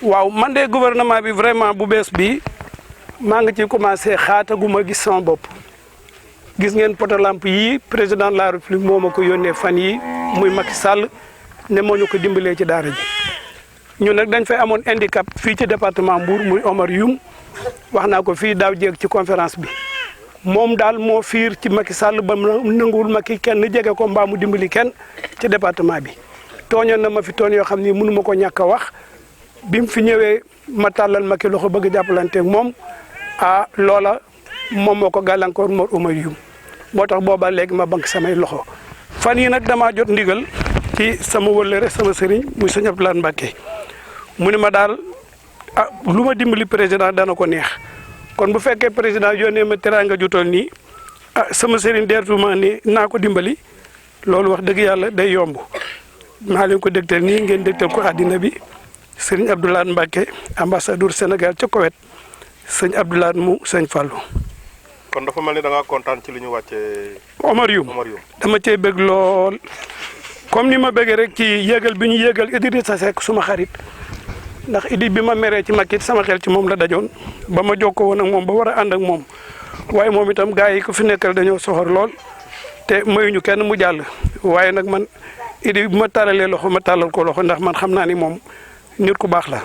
waaw man de gouvernement bi vraiment bu bees bi maa ngi ci commencé xaataguma gis sama bopp gis ngeen poto lampe yi président de la république moo ma ko yónnee fan yi muy Macky Sall ne moo ñu ko dimbalee ci daara ji ñun nag dañ fay amoon handicap fii ci département Mbour muy Omar Youm wax naa ko fii daaw jéeg ci conférence bi moom daal moo fiir ci Macky Sall ba nanguwul Macky kenn jege ko mbaa mu dimbali kenn ci département bi tooñoon na ma fi tooñ yoo xam ni mënu ma ko ñàkk a wax bi mu fi ñëwee ma tàllal Macky loxo bëgg a jàppalanteeg moom loola moom moo ko gàllankoor moo Omar Youm moo tax booba léegi ma bank samay loxo fan yi nag damaa jot ndigal ci sama wëllëre sama sëriñ muy sëñ Abdoulaye Mbacké mu ne ma daal lu ma dimbali président dana ko neex kon bu fekkee président yónnee ma teraanga ju toll nii sama sëriñ deertuma ni naa ko dimbali loolu wax dëgg yàlla day yomb maa leen ko dégtal nii ngeen dégtal ko àddina bi sëriñ Abdoulaye Mbacké ambassadeur Sénégal ca Koweït sëñ Abdoulaye mu sëñ Fallou. kon dafa mel ni da ngaa kontaan ci li ñu wàccee. Omar Youm dama cee bëgg lool comme ni ma bëggee rek ci yéegal bi ñu yéegal Idrissa Seck suma xarit ndax Idi bi ma meree ci Macky sama xel ci moom la dajoon ba ma jokkoo woon ak moom ba war a ànd ak moom waaye moom itam gars yi ko fi nekkal dañoo soxor lool te mayuñu kenn mu jàll waaye nag man Idi bi ma tàllalee loxo ma tàllal ko loxo ndax man xam naa ni moom nit ku baax la.